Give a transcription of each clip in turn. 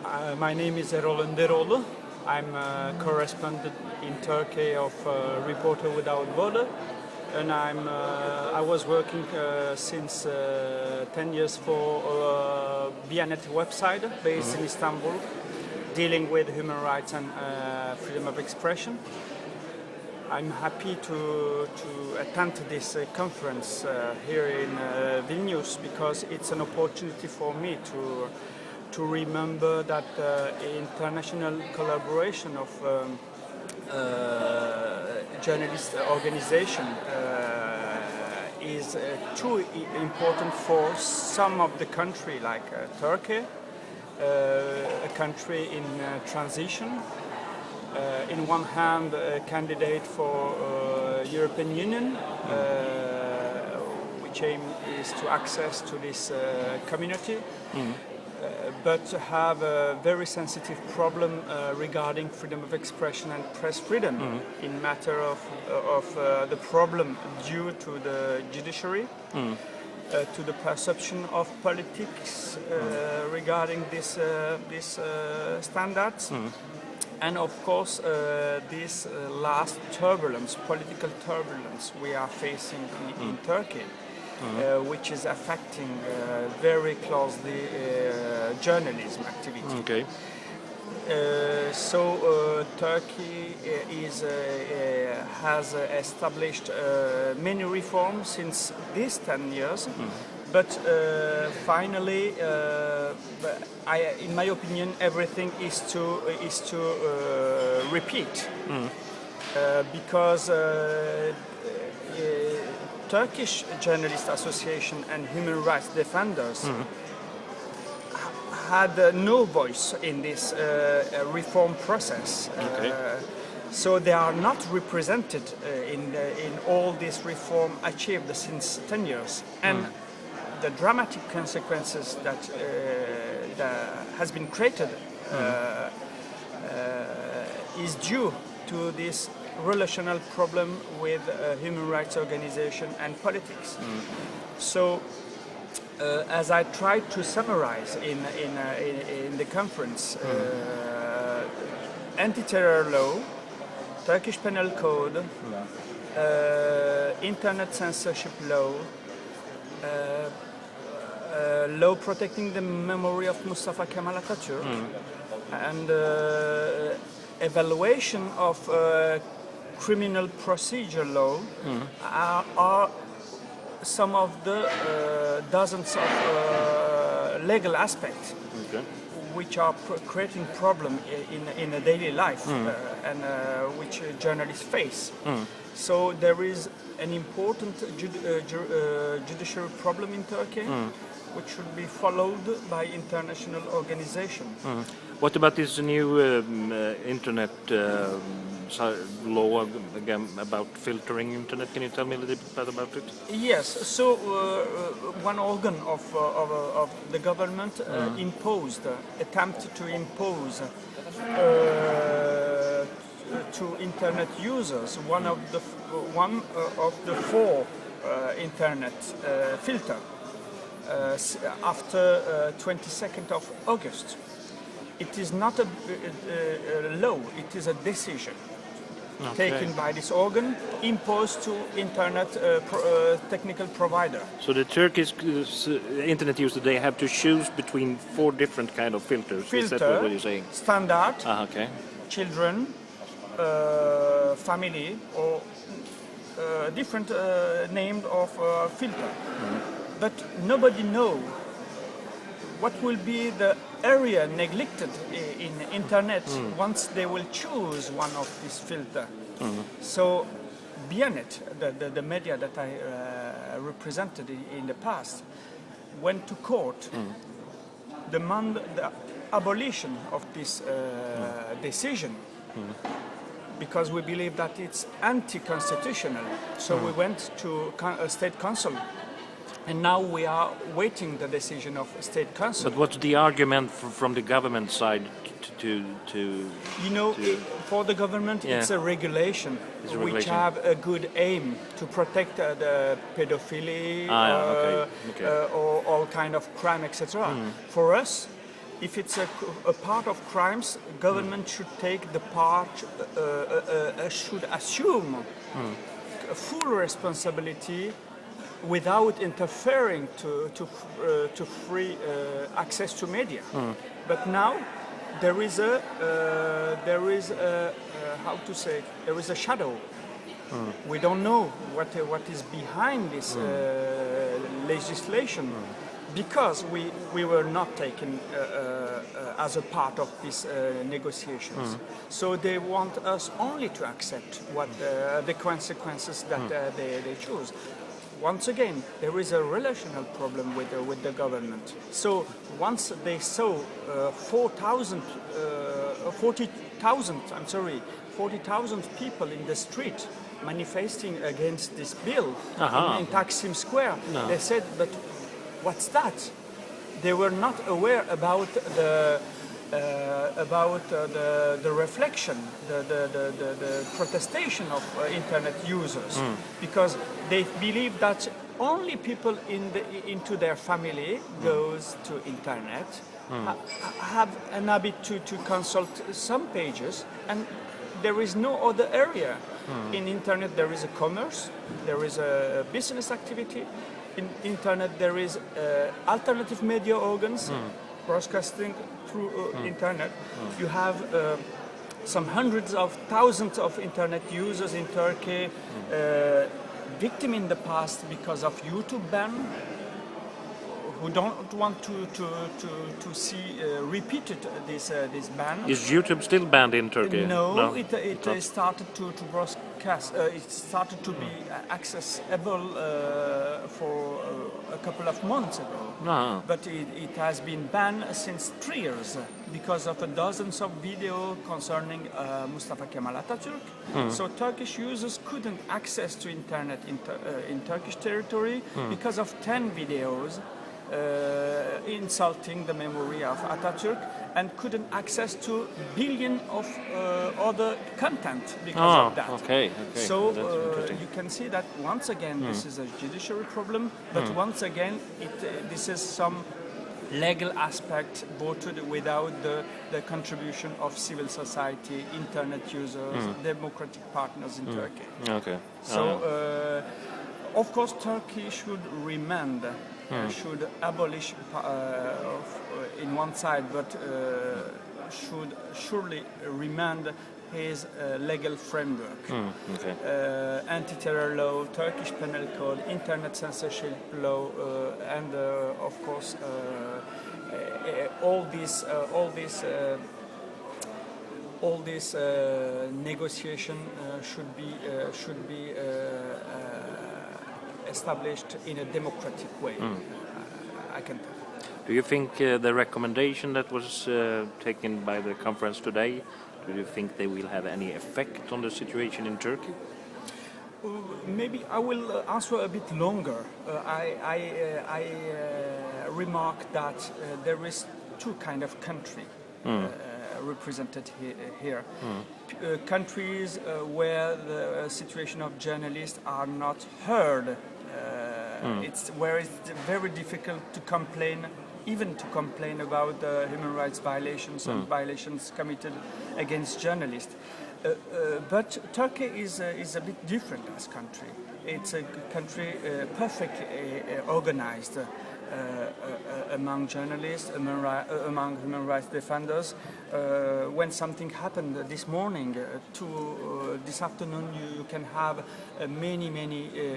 My name is Erol Önderoglu. I'm a correspondent in Turkey of Reporter Without Border, and I was working since 10 years for Bianet website based in Istanbul, dealing with human rights and freedom of expression. I'm happy to attend this conference here in Vilnius because it's an opportunity for me to remember that international collaboration of journalist organization is too important for some of the country like Turkey, a country in transition. In one hand, a candidate for European Union, which aim is to access to this community, but have a very sensitive problem regarding freedom of expression and press freedom in matter of the problem due to the judiciary, to the perception of politics regarding this standards. And of course, this last turbulence, political turbulence we are facing in Turkey, which is affecting very closely journalism activity. Okay. So Turkey has established many reforms since these 10 years. But finally, in my opinion, everything is to repeat because Turkish Journalist Association and human rights defenders had no voice in this reform process. Okay. So they are not represented in all this reform achieved since 10 years. And the dramatic consequences that has been created is due to this relational problem with human rights organization and politics. So, as I tried to summarize in the conference, anti-terror law, Turkish Penal Code, internet censorship law, law protecting the memory of Mustafa Kemal Atatürk, and evaluation of criminal procedure law are some of the dozens of legal aspects which are creating problem in a daily life and which journalists face. So there is an important judicial problem in Turkey, which should be followed by international organization. What about this new internet law again about filtering internet? Can you tell me a little bit about it? Yes. So one organ of the government attempted to impose to internet users one of the four internet filter after 22nd of August. It is not a law; it is a decision taken by this organ, imposed to internet technical provider. So the Turkish internet user, they have to choose between four different kind of filters. Is that what you're saying? Standard, okay. children, family, or different name of filter. But nobody knows what will be the area neglected in internet once they will choose one of these filter. So Bianet, the media that I represented in the past, went to court, demand the abolition of this decision, because we believe that it's anti-constitutional. So we went to a state council. And now we are waiting the decision of State Council. But what's the argument from the government side to for the government, it's a regulation which have a good aim to protect the pedophilia or all kind of crime, etc. For us, if it's a part of crimes, government should take the part, should assume full responsibility without interfering to free access to media. But now there is a how to say, there is a shadow. We don't know what is behind this legislation. Because we were not taken as a part of these negotiations. So they want us only to accept what the consequences that they choose. Once again, there is a relational problem with the government. So once they saw 40,000 people in the street manifesting against this bill in Taksim Square, they said, but what's that? They were not aware about the reflection, the protestation of internet users, because they believe that only people into their family goes to internet, have an habit to consult some pages, and there is no other area. In internet there is a commerce, there is a business activity. In internet there is alternative media organs broadcasting through internet. You have some hundreds of thousands of internet users in Turkey, victim in the past because of YouTube ban, who don't want to see repeated this ban. Is YouTube still banned in Turkey? No, it started to broadcast. It started to be accessible for a couple of months ago. But it has been banned since 3 years because of dozens of videos concerning Mustafa Kemal Atatürk. So Turkish users couldn't access to internet in Turkish territory because of 10 videos insulting the memory of Atatürk, and couldn't access to billion of other content because of that. Okay. So you can see that once again this is a judiciary problem, but once again this is some legal aspect voted without the contribution of civil society, internet users, democratic partners in Turkey. Okay. So of course Turkey should remand, should abolish in one side, but should surely remand his legal framework. Anti-terror law, Turkish penal code, internet censorship law, and of course all this negotiation should be established in a democratic way. I can tell. Do you think the recommendation that was taken by the conference today, do you think they will have any effect on the situation in Turkey? Maybe I will answer a bit longer. I remarked that there is two kind of country represented here. Countries where the situation of journalists are not heard. It's where it's very difficult to complain, even to complain about human rights violations and violations committed against journalists. But Turkey is a bit different as country. It's a country perfectly organized among journalists, among human rights defenders. When something happened this morning to this afternoon, you can have many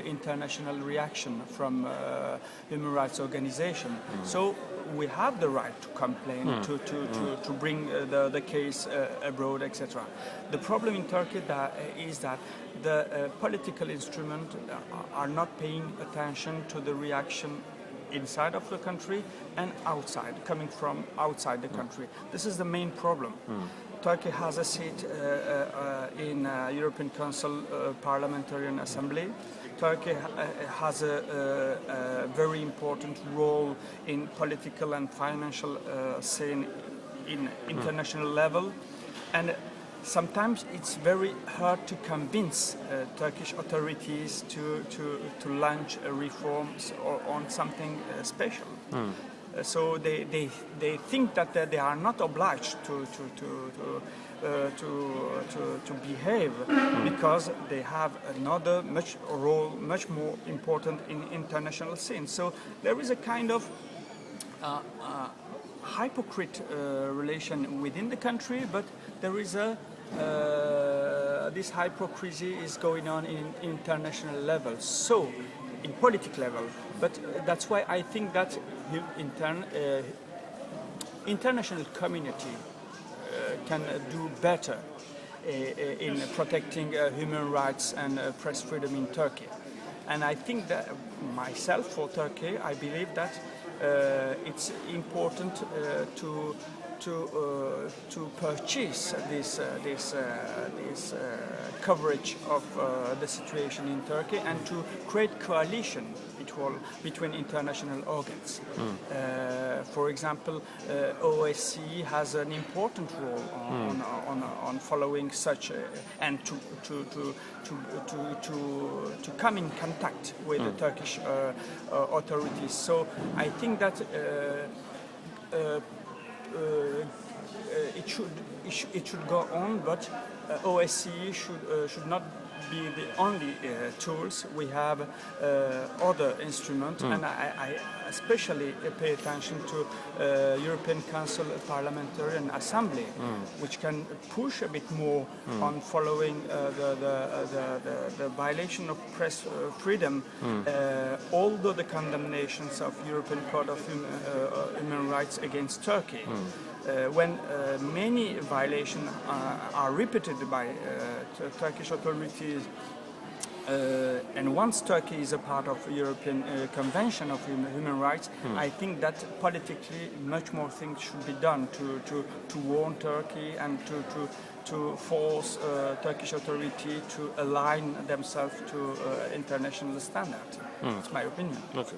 international reaction from human rights organizations. So we have the right to complain, to bring the case abroad, etc. The problem in Turkey is that the political instruments are not paying attention to the reaction inside of the country and outside, coming from outside the country. This is the main problem. Turkey has a seat in European Council Parliamentarian Assembly. Turkey has a very important role in political and financial scene in international level, and sometimes it's very hard to convince Turkish authorities to launch reforms or on something special. So they think that they are not obliged to behave because they have another role much more important in international scene. So there is a kind of hypocrite relation within the country, but there is this hypocrisy is going on in international level. So in political level, but that's why I think that international community can do better in protecting human rights and press freedom in Turkey. And I think that myself, for Turkey, I believe that it's important to purchase this coverage of the situation in Turkey and to create coalition between international organs. For example, OSCE has an important role on following such and to come in contact with the Turkish authorities. So I think that it should go on, but OSCE should not be the only tools. We have other instruments, and I especially pay attention to European Council Parliamentarian Assembly, which can push a bit more on following the violation of press freedom, although the condemnations of European Court of Human Rights against Turkey. When many violations are repeated by Turkish authorities, and once Turkey is a part of European Convention of Human Rights, I think that politically much more things should be done to warn Turkey and to force Turkish authority to align themselves to international standards. That's my opinion. Okay.